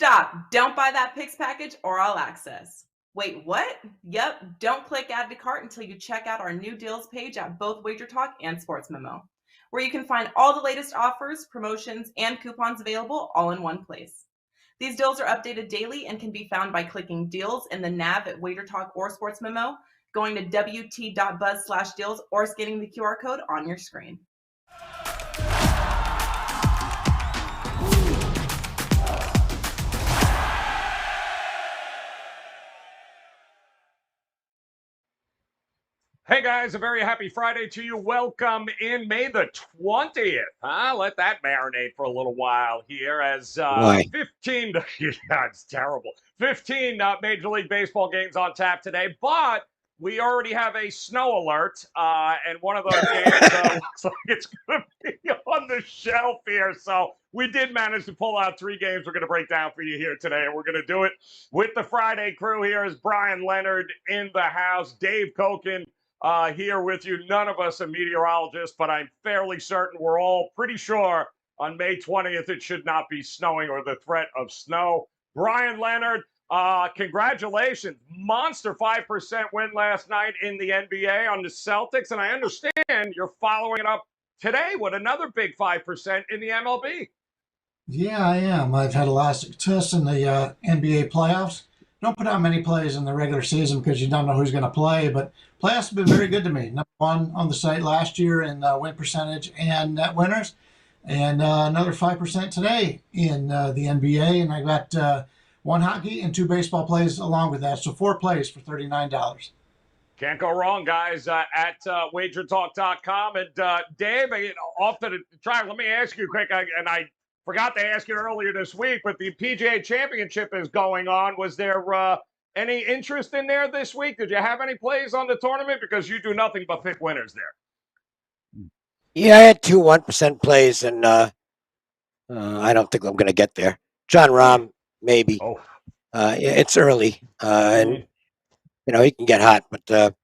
Stop. Don't buy that Pix package or all access. Wait, what? Yep, don't click add to cart until you check out our new deals page at both WagerTalk and Sports Memo, where you can find all the latest offers, promotions, and coupons available all in one place. These deals are updated daily and can be found by clicking deals in the nav at WagerTalk or Sports Memo, going to wt.buzz/deals, or scanning the QR code on your screen. Hey guys, a very happy Friday to you. Welcome in May the 20th. Let that marinate for a little while here as 15, yeah, it's terrible. 15 Major League Baseball games on tap today, but we already have a snow alert, and one of those games looks like it's going to be on the shelf here. So we did manage to pull out 3 games we're going to break down for you here today, and we're going to do it with the Friday crew. Here is Brian Leonard in the house, Dave Koken here with you. None of us are meteorologists, but I'm fairly certain we're all pretty sure on May 20th it should not be snowing or the threat of snow. Brian Leonard, congratulations. Monster 5% win last night in the NBA on the Celtics, and I understand you're following it up today with another big 5% in the MLB. Yeah, I am. I've had a lot of success in the NBA playoffs. Don't put out many plays in the regular season because you don't know who's going to play, but playoffs have been very good to me. Number 1 on the site last year in win percentage and net winners, and another 5% today in the NBA. And I got 1 hockey and 2 baseball plays along with that, so 4 plays for $39. Can't go wrong, guys, at WagerTalk.com. And Dave, off to the drive, let me ask you quick, and I forgot to ask you earlier this week, but the PGA Championship is going on. Was there any interest in there this week? Did you have any plays on the tournament? Because you do nothing but pick winners there. Yeah, I had 2 1% plays, and I don't think I'm going to get there. John Rahm, maybe. Oh. It's early, and he can get hot, but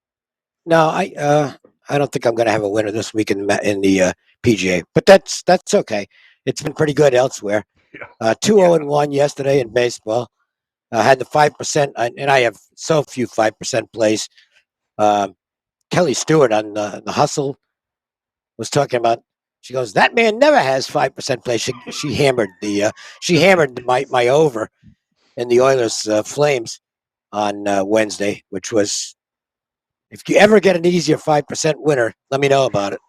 no, I don't think I'm going to have a winner this week in the PGA. But that's okay. It's been pretty good elsewhere. 2-0-1 yesterday in baseball. Had the 5%, and I have so few 5% plays. Kelly Stewart on the Hustle was talking about. She goes, "That man never has 5% plays." She hammered my over in the Oilers Flames on Wednesday, which was, if you ever get an easier 5% winner, let me know about it.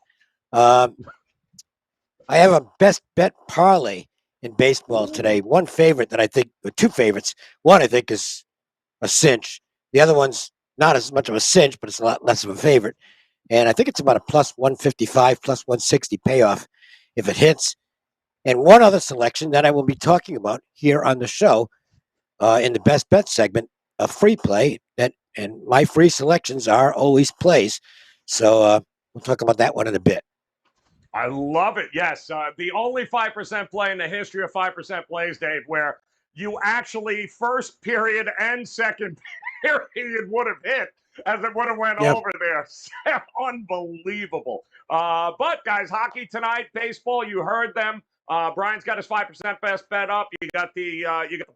I have a best bet parlay in baseball today. 1 favorite that I think, or 2 favorites. 1 I think is a cinch. The other one's not as much of a cinch, but it's a lot less of a favorite. And I think it's about a plus 155, plus 160 payoff if it hits. And 1 other selection that I will be talking about here on the show in the best bet segment, a free play, and my free selections are always plays. So we'll talk about that one in a bit. I love it. Yes. The only 5% play in the history of 5% plays, Dave, where you actually first period and second period would have hit as it would have went over there. Unbelievable. But guys, hockey tonight, baseball, you heard them. Brian's got his 5% best bet up. You got the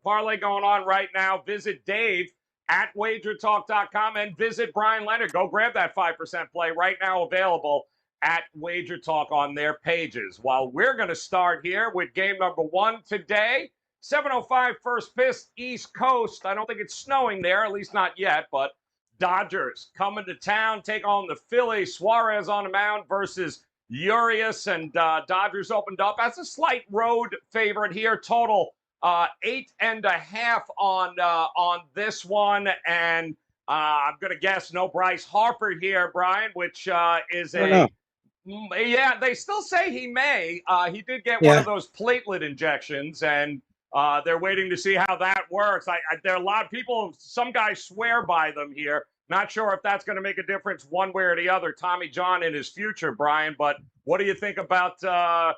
parlay going on right now. Visit Dave at WagerTalk.com and visit Brian Leonard. Go grab that 5% play right now, available at WagerTalk on their pages. While we're going to start here with game number 1 today, 7:05 first pitch, East Coast. I don't think it's snowing there, at least not yet, but Dodgers coming to town, take on the Phillies. Suarez on the mound versus Urias, and Dodgers opened up as a slight road favorite here. Total 8.5 on this one, and I'm going to guess no Bryce Harper here, Brian, which is yeah, they still say he may. He did get one of those platelet injections, and they're waiting to see how that works. There are a lot of people, some guys swear by them here. Not sure if that's going to make a difference one way or the other. Tommy John in his future, Brian. But what do you think about the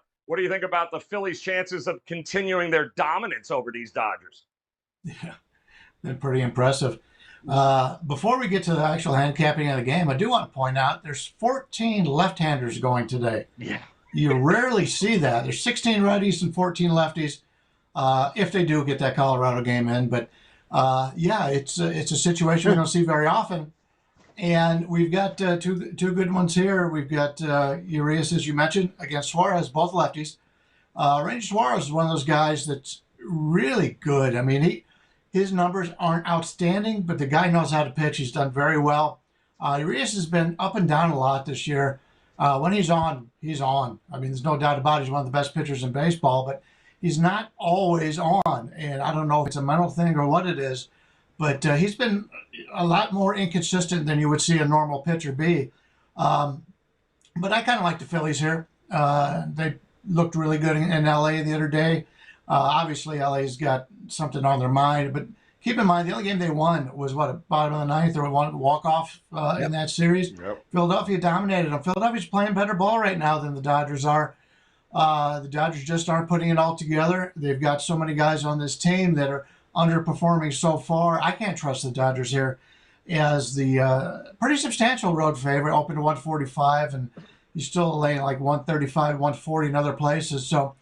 Phillies' chances of continuing their dominance over these Dodgers? Yeah, they're pretty impressive. Before we get to the actual handicapping of the game, I do want to point out there's 14 left-handers going today. Yeah. You rarely see that. There's 16 righties and 14 lefties. if they do get that Colorado game in. But yeah, it's a situation we don't see very often. And we've got two good ones here. We've got Urias, as you mentioned, against Suarez, both lefties. Ranger Suarez is one of those guys that's really good. I mean, his numbers aren't outstanding, but the guy knows how to pitch. He's done very well. Urias has been up and down a lot this year. When he's on, he's on. I mean, there's no doubt about it. He's one of the best pitchers in baseball, but he's not always on. And I don't know if it's a mental thing or what it is, but he's been a lot more inconsistent than you would see a normal pitcher be. But I kind of like the Phillies here. They looked really good in LA the other day. Obviously, LA's got something on their mind, but keep in mind the only game they won was what, bottom of the ninth, or one walk off in that series. Yep. Philadelphia dominated them. Philadelphia's playing better ball right now than the Dodgers are. The Dodgers just aren't putting it all together. They've got so many guys on this team that are underperforming so far. I can't trust the Dodgers here as the pretty substantial road favorite, open to 145, and he's still laying like 135, 140 in other places. So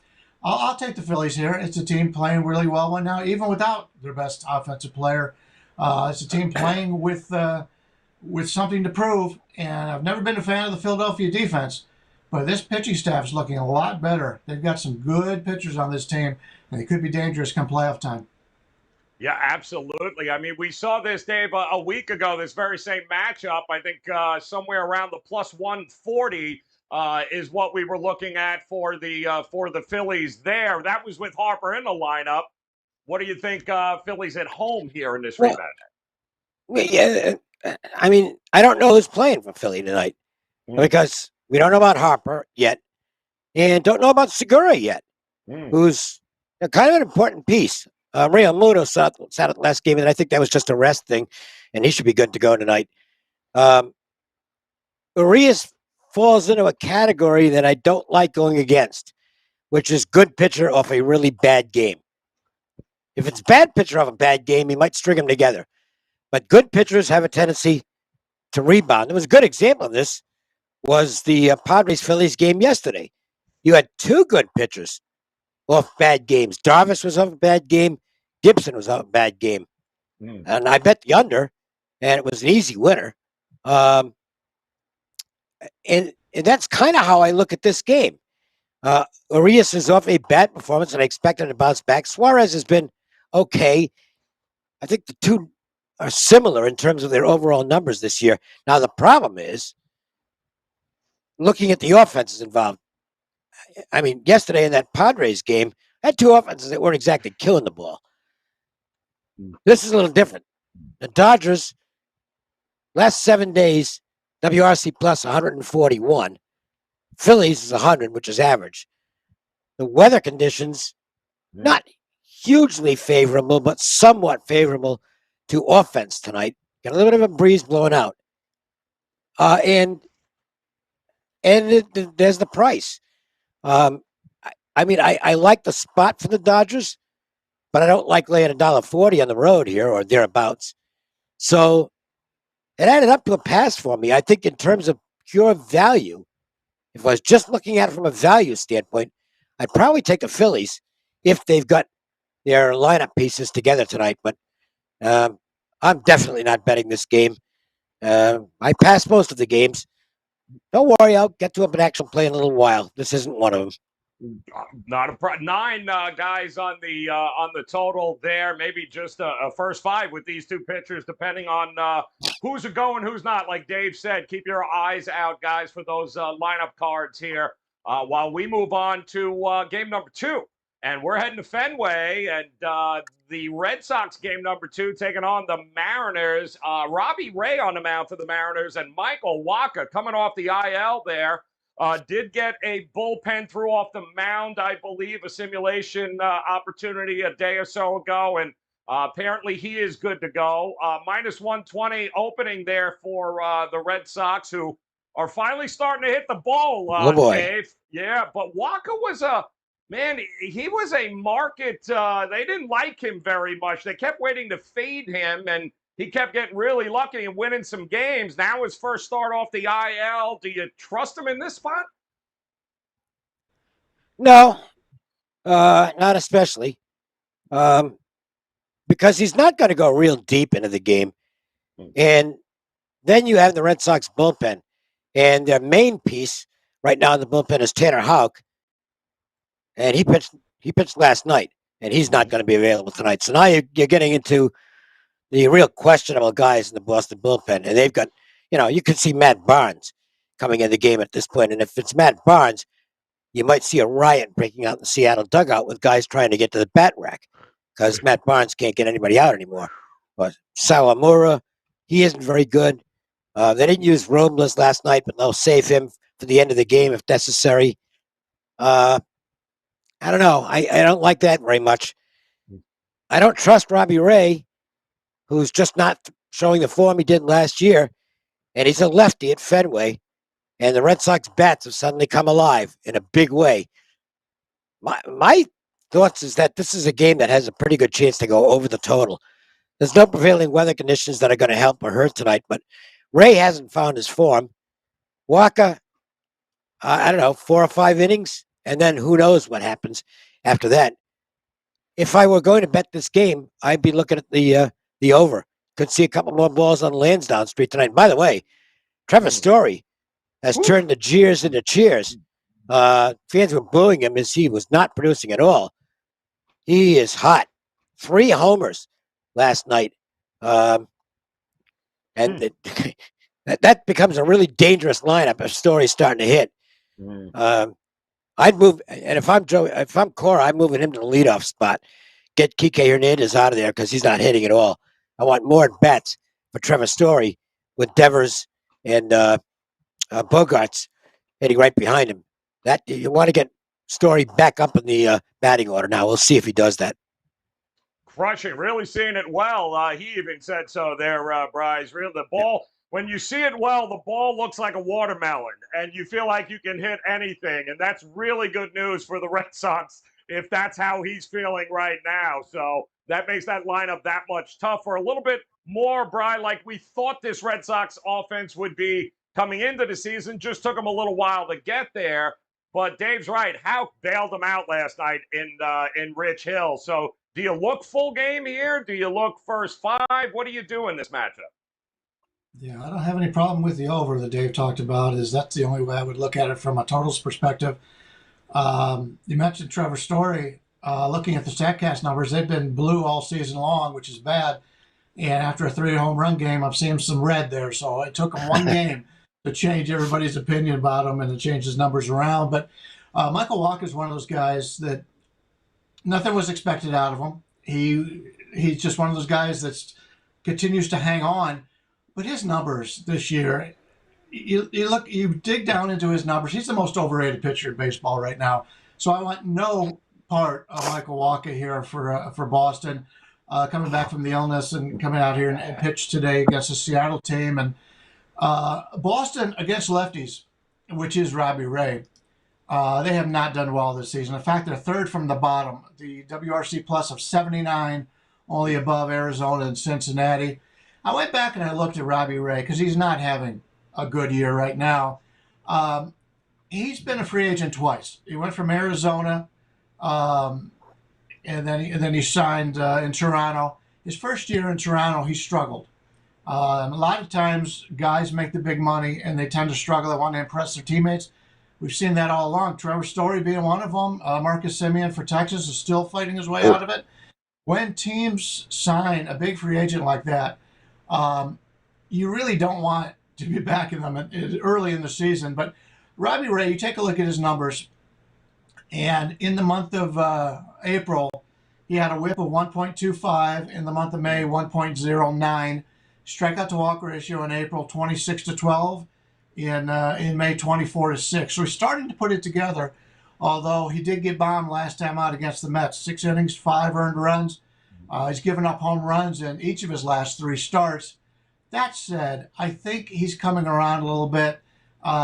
I'll take the Phillies here. It's a team playing really well right now, even without their best offensive player. It's a team playing with something to prove, and I've never been a fan of the Philadelphia defense, but this pitching staff is looking a lot better. They've got some good pitchers on this team, and they could be dangerous come playoff time. Yeah, absolutely. I mean, we saw this, Dave, a week ago, this very same matchup. I think somewhere around the plus 140 is what we were looking at for the Phillies there. That was with Harper in the lineup. What do you think Phillies at home here in this rematch? Yeah, I mean, I don't know who's playing for Philly tonight because we don't know about Harper yet and don't know about Segura yet, who's kind of an important piece. Real Muto sat at the last game, and I think that was just a rest thing, and he should be good to go tonight. Urias falls into a category that I don't like going against, which is good pitcher off a really bad game. If it's bad pitcher off a bad game, he might string them together. But good pitchers have a tendency to rebound. There was a good example of this was the Padres-Phillies game yesterday. You had two good pitchers off bad games. Darvish was off a bad game. Gibson was off a bad game. And I bet the under, and it was an easy winner. And that's kind of how I look at this game. Urias is off a bad performance, and I expect him to bounce back. Suarez has been okay. I think the two are similar in terms of their overall numbers this year. Now, the problem is looking at the offenses involved. I mean, yesterday in that Padres game, I had two offenses that weren't exactly killing the ball. This is a little different. The Dodgers, last 7 days, WRC plus 141. Phillies is 100, which is average. The weather conditions, not hugely favorable, but somewhat favorable to offense tonight. Got a little bit of a breeze blowing out. And there's the price. I like the spot for the Dodgers, but I don't like laying $1.40 on the road here or thereabouts. So it added up to a pass for me. I think in terms of pure value, if I was just looking at it from a value standpoint, I'd probably take the Phillies if they've got their lineup pieces together tonight. But I'm definitely not betting this game. I passed most of the games. Don't worry, I'll get to an action play in a little while. This isn't one of them. Not a problem. 9 guys on the total there. Maybe just a first 5 with these two pitchers, depending on who's going, who's not. Like Dave said, keep your eyes out, guys, for those lineup cards here. While we move on to game number 2, and we're heading to Fenway, and the Red Sox game number 2 taking on the Mariners. Robbie Ray on the mound for the Mariners, and Michael Wacha coming off the IL there. Did get a bullpen throw off the mound, I believe, a simulation opportunity a day or so ago, and apparently he is good to go. Minus 120 opening there for the Red Sox, who are finally starting to hit the ball, Dave. Yeah, but Wacha was he was a market. They didn't like him very much. They kept waiting to fade him, and he kept getting really lucky and winning some games. Now his first start off the IL. Do you trust him in this spot? No, not especially. because he's not going to go real deep into the game. And then you have the Red Sox bullpen, and their main piece right now in the bullpen is Tanner Houck, and he pitched last night, and he's not going to be available tonight. So now you're getting into the real questionable guys in the Boston bullpen, and they've got, you can see Matt Barnes coming in the game at this point, and if it's Matt Barnes, you might see a riot breaking out in the Seattle dugout with guys trying to get to the bat rack because Matt Barnes can't get anybody out anymore. But Sawamura, he isn't very good. They didn't use Robles last night, but they'll save him for the end of the game if necessary. I don't know. I don't like that very much. I don't trust Robbie Ray, who's just not showing the form he did last year, and he's a lefty at Fenway, and the Red Sox bats have suddenly come alive in a big way. My thoughts is that this is a game that has a pretty good chance to go over the total. There's no prevailing weather conditions that are going to help or hurt tonight, but Ray hasn't found his form. Walker, I don't know, 4 or 5 innings, and then who knows what happens after that. If I were going to bet this game, I'd be looking at the over. Could see a couple more balls on Lansdowne Street tonight. By the way, Trevor Story has turned the jeers into cheers. Fans were booing him as he was not producing at all. He is hot. 3 homers last night. And that becomes a really dangerous lineup if Story's starting to hit. I'd move, and if I'm Cora, I'm moving him to the leadoff spot. Get Kike Hernandez out of there because he's not hitting at all. I want more bats for Trevor Story with Devers and Bogarts hitting right behind him. That you want to get Story back up in the batting order now. We'll see if he does that. Crushing, really seeing it well. He even said so there, Bryce. Really, the ball, when you see it well, the ball looks like a watermelon, and you feel like you can hit anything, and that's really good news for the Red Sox if that's how he's feeling right now. So that makes that lineup that much tougher. A little bit more, Bry, like we thought this Red Sox offense would be coming into the season. Just took them a little while to get there. But Dave's right. Houck bailed them out last night in Rich Hill. So do you look full game here? Do you look first 5? What do you do in this matchup? Yeah, I don't have any problem with the over that Dave talked about. That's the only way I would look at it from a totals perspective. You mentioned Trevor Story. Looking at the StatCast numbers, they've been blue all season long, which is bad. And after a 3 home run game, I'm seeing some red there. So it took him one game to change everybody's opinion about him and to change his numbers around. But Michael Walker is one of those guys that nothing was expected out of him. He's just one of those guys that continues to hang on. But his numbers this year, you dig down into his numbers. He's the most overrated pitcher in baseball right now. So I want no part of Michael Walker here for Boston. Coming back from the illness and coming out here and pitch today against the Seattle team. And Boston against lefties, which is Robbie Ray, they have not done well this season. In fact, they're 3rd from the bottom. The WRC plus of 79, only above Arizona and Cincinnati. I went back and I looked at Robbie Ray because he's not having a good year right now. He's been a free agent twice. He went from Arizona, and then he signed in Toronto. His first year in Toronto, he struggled. A lot of times, guys make the big money and they tend to struggle. They want to impress their teammates. We've seen that all along. Trevor Story being one of them. Marcus Semien for Texas is still fighting his way out of it. When teams sign a big free agent like that, you really don't want to be backing them early in the season. But Robbie Ray, you take a look at his numbers, and in the month of April, he had a whip of 1.25. In the month of May, 1.09. Strikeout to walk ratio in April, 26-12. In May, 24-6. So he's starting to put it together, although he did get bombed last time out against the Mets. 6 innings, 5 earned runs. He's given up home runs in each of his last 3 starts. That said, I think he's coming around a little bit.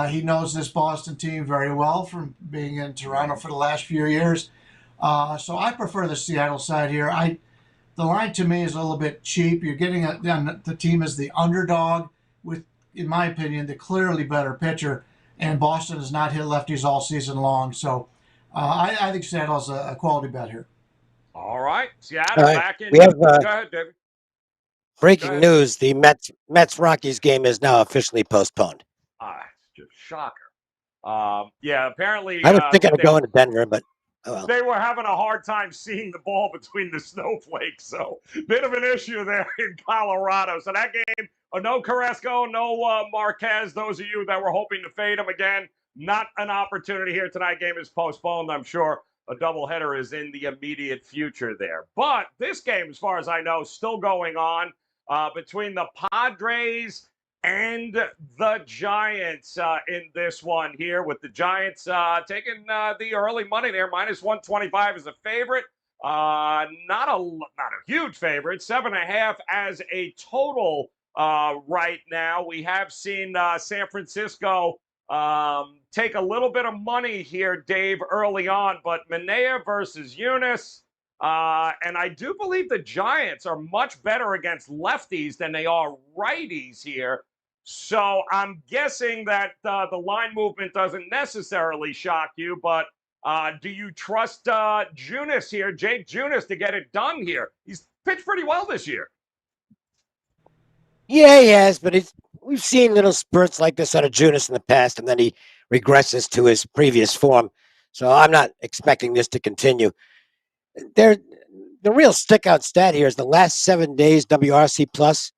He knows this Boston team very well from being in Toronto for the last few years. So I prefer the Seattle side here. The line to me is a little bit cheap. You're getting the team as the underdog with, in my opinion, the clearly better pitcher. And Boston has not hit lefties all season long. So I think Seattle's a quality bet here. All right. Seattle All right. back in. We have Go ahead, David. breaking news. The Mets Rockies game is now officially postponed. It's just shocker. Yeah, apparently I was thinking of going to Denver, but they were having a hard time seeing the ball between the snowflakes. So, bit of an issue there in Colorado. So, that game, no Carrasco, no Marquez. Those of you that were hoping to fade him again, not an opportunity here tonight. Game is postponed. I'm sure a doubleheader is in the immediate future there. But this game, as far as I know, still going on between the Padres and the Giants in this one here, with the Giants taking the early money there, minus 125 as a favorite. Not a huge favorite, 7.5 as a total right now. We have seen San Francisco take a little bit of money here, Dave, early on, but Manea versus Eunice. And I do believe the Giants are much better against lefties than they are righties here. So I'm guessing that the line movement doesn't necessarily shock you, but do you trust Junis here, Jake Junis, to get it done here? He's pitched pretty well this year. Yeah, he has, but we've seen little spurts like this out of Junis in the past, and then he regresses to his previous form. So I'm not expecting this to continue. The real stick-out stat here is the last 7 days WRC plus.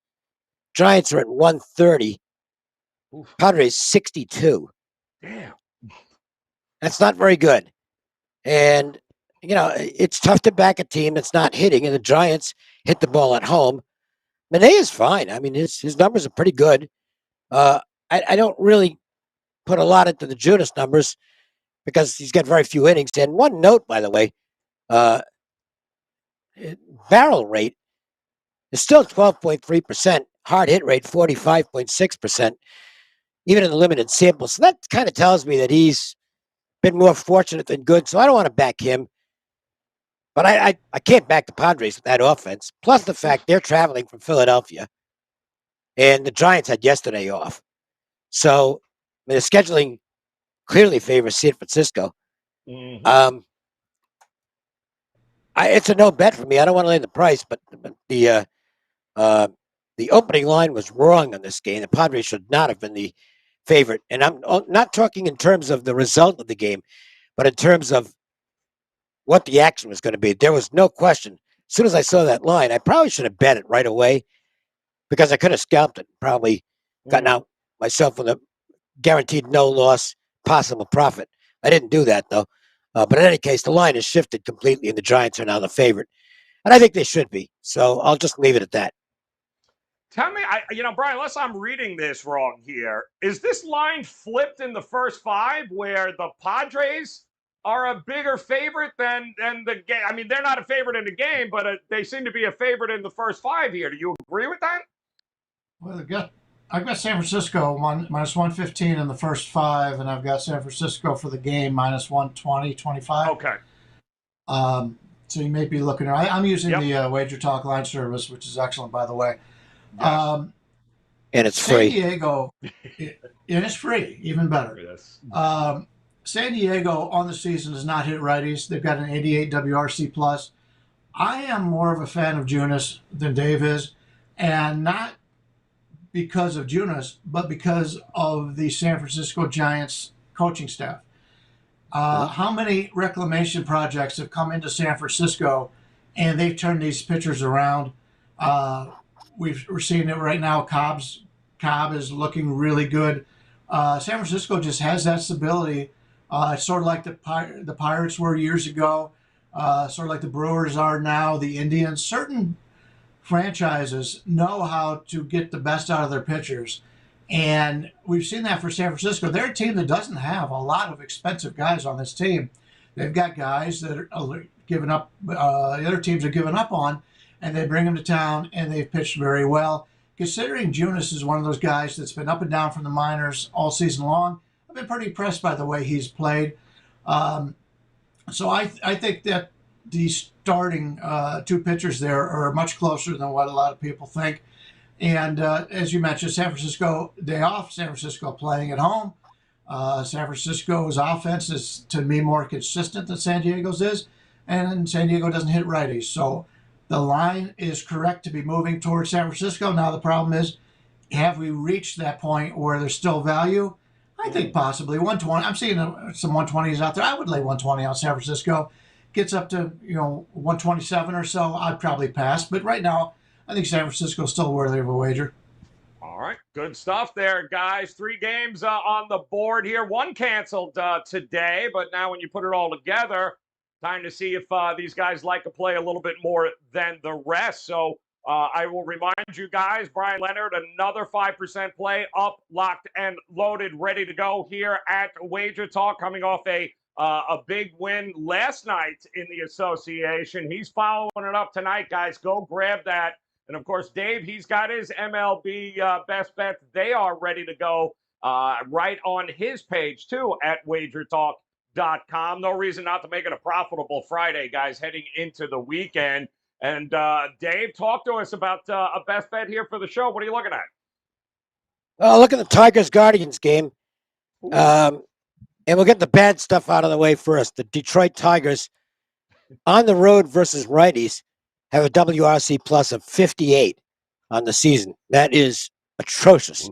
Giants are at 130. Oof. Padres 62. Damn. That's not very good. And, it's tough to back a team that's not hitting, and the Giants hit the ball at home. Manea is fine. I mean, his numbers are pretty good. I don't really put a lot into the Junis numbers because he's got very few innings. And one note, by the way, barrel rate is still 12.3%. Hard hit rate 45.6%, even in the limited sample. So that kind of tells me that he's been more fortunate than good. So I don't want to back him. But I can't back the Padres with that offense. Plus the fact they're traveling from Philadelphia. And the Giants had yesterday off. So the scheduling clearly favors San Francisco. Mm-hmm. It's a no bet for me. I don't want to lay the price, but the opening line was wrong on this game. The Padres should not have been the favorite. And I'm not talking in terms of the result of the game, but in terms of what the action was going to be. There was no question. As soon as I saw that line, I probably should have bet it right away because I could have scalped it, probably gotten out myself with a guaranteed no loss, possible profit. I didn't do that, though. But in any case, the line has shifted completely, and the Giants are now the favorite. And I think they should be. So I'll just leave it at that. Tell me, Brian, unless I'm reading this wrong here, is this line flipped in the first 5 where the Padres are a bigger favorite than the game? I mean, they're not a favorite in the game, but they seem to be a favorite in the first 5 here. Do you agree with that? Well, I've got San Francisco minus 115 in the first 5, and I've got San Francisco for the game minus 120, 25. Okay. So you may be looking. I'm using the WagerTalk line service, which is excellent, by the way. Yes. And it's San free. Diego, and it's free, even better. Yes. San Diego on the season has not hit righties. They've got an 88 WRC plus. I am more of a fan of Junis than Dave is, and not because of Junis, but because of the San Francisco Giants coaching staff. How many reclamation projects have come into San Francisco, and they've turned these pitchers around? We're seeing it right now. Cobb is looking really good. San Francisco just has that stability. It's sort of like the Pirates were years ago, sort of like the Brewers are now, the Indians. Certain franchises know how to get the best out of their pitchers. And we've seen that for San Francisco. They're a team that doesn't have a lot of expensive guys on this team. They've got guys that are given up, the other teams are giving up on, and they bring them to town, and they've pitched very well. Considering Junis is one of those guys that's been up and down from the minors all season long, I've been pretty impressed by the way he's played. So I think that the starting 2 pitchers there are much closer than what a lot of people think. And as you mentioned, San Francisco, day off, San Francisco playing at home. San Francisco's offense is, to me, more consistent than San Diego's is. and San Diego doesn't hit righties. So the line is correct to be moving towards San Francisco. Now the problem is, have we reached that point where there's still value? I think possibly 120. I'm seeing some 120s out there. I would lay 120 on San Francisco. Gets up to 127 or so, I'd probably pass. But right now, I think San Francisco is still worthy of a wager. All right, good stuff there, guys. 3 games on the board here. One canceled today, but now when you put it all together, time to see if these guys like to play a little bit more than the rest. So I will remind you guys, Brian Leonard, another 5% play up, locked, and loaded, ready to go here at Wager Talk, coming off a big win last night in the association. He's following it up tonight, guys. Go grab that. And, of course, Dave, he's got his MLB best bets. They are ready to go right on his page, too, at WagerTalk.com. No reason not to make it a profitable Friday, guys, heading into the weekend. And, Dave, talk to us about a best bet here for the show. What are you looking at? Well, look at the Tigers-Guardians game. And we'll get the bad stuff out of the way first. The Detroit Tigers on the road versus righties have a WRC plus of 58 on the season. That is atrocious.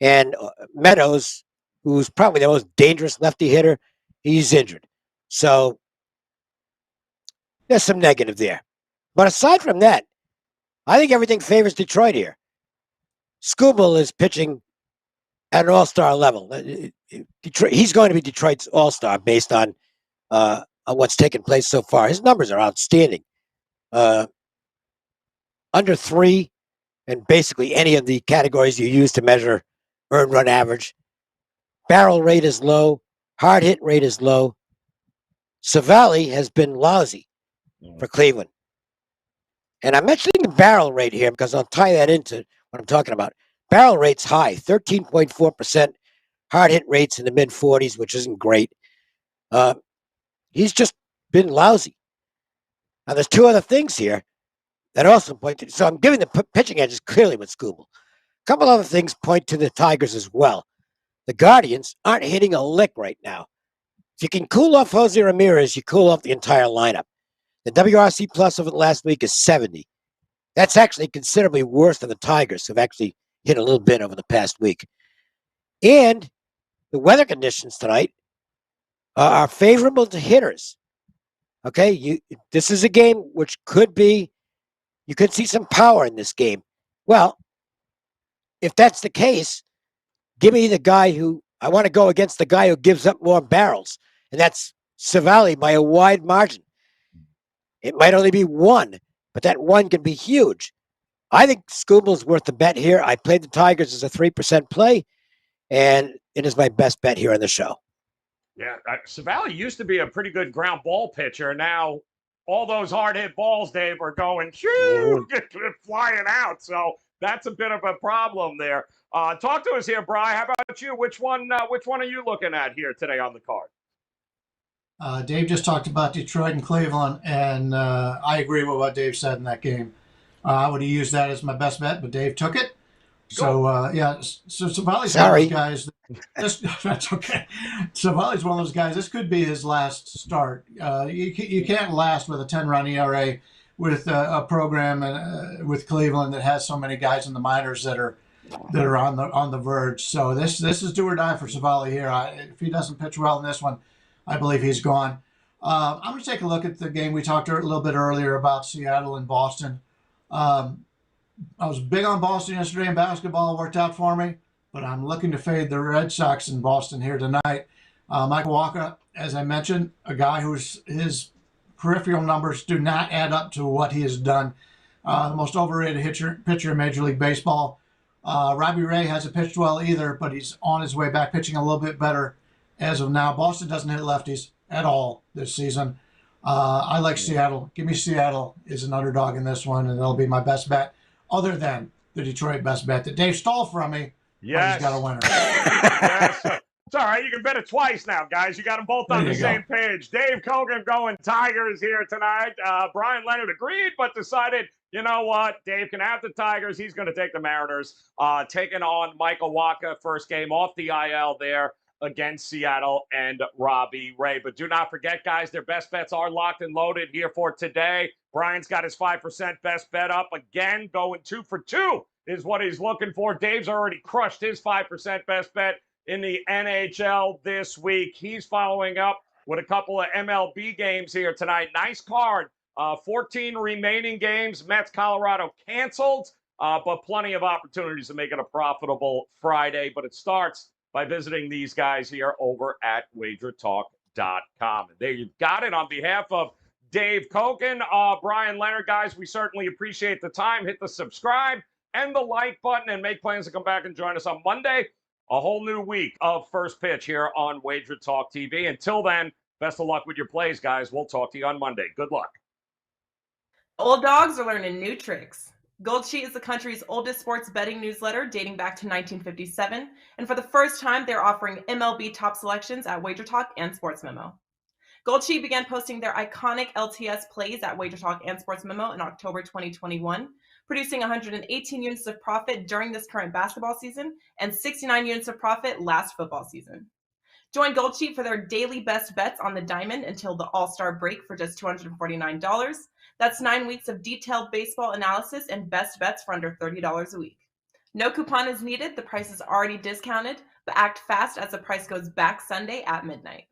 And Meadows, who's probably the most dangerous lefty hitter, he's injured. So there's some negative there. But aside from that, I think everything favors Detroit here. Skubal is pitching at an all-star level. Detroit, he's going to be Detroit's all-star based on what's taken place so far. His numbers are outstanding. Under 3 in basically any of the categories you use to measure earned run average. Barrel rate is low. Hard hit rate is low. Savali has been lousy for Cleveland. And I'm mentioning the barrel rate here because I'll tie that into what I'm talking about. Barrel rate's high, 13.4%. Hard hit rates in the mid-40s, which isn't great. He's just been lousy. Now, there's 2 other things here that also point to. So I'm giving the pitching edges clearly with Skubal. A couple other things point to the Tigers as well. The Guardians aren't hitting a lick right now. If you can cool off Jose Ramirez, you cool off the entire lineup. The WRC plus over the last week is 70. That's actually considerably worse than the Tigers, who've actually hit a little bit over the past week. And the weather conditions tonight are favorable to hitters. Okay, this is a game which could be, you could see some power in this game. Well, if that's the case, give me the guy who, I want to go against the guy who gives up more barrels, and that's Savali by a wide margin. It might only be 1, but that 1 can be huge. I think Skubal's worth the bet here. I played the Tigers as a 3% play, and it is my best bet here on the show. Yeah, Savali used to be a pretty good ground ball pitcher. Now, all those hard hit balls, Dave, are going flying out. So that's a bit of a problem there. Talk to us here, Bri. How about you? Which one are you looking at here today on the card? Dave just talked about Detroit and Cleveland, and I agree with what Dave said in that game. I would have used that as my best bet, but Dave took it. So, so Savali's one of those guys. That's okay. Savali's one of those guys. This could be his last start. You can't last with a 10-run ERA with a program with Cleveland that has so many guys in the minors that are on the verge. So this is do or die for Savali here. If he doesn't pitch well in this one, I believe he's gone. I'm going to take a look at the game we talked a little bit earlier about Seattle and Boston. I was big on Boston yesterday in basketball. Worked out for me, but I'm looking to fade the Red Sox in Boston here tonight. Michael Walker, as I mentioned, a guy whose his peripheral numbers do not add up to what he has done. The most overrated pitcher in Major League Baseball. Robbie Ray hasn't pitched well either, but he's on his way back, pitching a little bit better as of now. Boston doesn't hit lefties at all this season. I like Seattle. Give me Seattle as an underdog in this one, and it'll be my best bet, other than the Detroit best bet that Dave stole from me. Yes. But he's got a winner. Yes. It's all right. You can bet it twice now, guys. You got them both on the same page. Dave Kogan going Tigers here tonight. Brian Leonard agreed, but decided, you know what? Dave can have the Tigers. He's going to take the Mariners. Taking on Michael Wacha, first game off the IL there. against Seattle and Robbie Ray. But do not forget, guys, their best bets are locked and loaded here for today. Brian's got his 5% best bet up again, going 2 for 2 is what he's looking for. Dave's already crushed his 5% best bet in the NHL this week. He's following up with a couple of MLB games here tonight. Nice card. 14 remaining games. Mets, Colorado canceled, but plenty of opportunities to make it a profitable Friday. But it starts by visiting these guys here over at WagerTalk.com. And there you've got it. On behalf of Dave Kogan, Brian Leonard, guys, we certainly appreciate the time. Hit the subscribe and the like button and make plans to come back and join us on Monday. A whole new week of First Pitch here on Wager Talk TV. Until then, best of luck with your plays, guys. We'll talk to you on Monday. Good luck. Old dogs are learning new tricks. Gold Sheet is the country's oldest sports betting newsletter, dating back to 1957, and for the first time, they're offering MLB top selections at WagerTalk and Sports Memo. Gold Sheet began posting their iconic LTS plays at WagerTalk and Sports Memo in October 2021, producing 118 units of profit during this current basketball season and 69 units of profit last football season. Join Gold Sheet for their daily best bets on the diamond until the All-Star break for just $249. That's 9 weeks of detailed baseball analysis and best bets for under $30 a week. No coupon is needed. The price is already discounted, but act fast as the price goes back Sunday at midnight.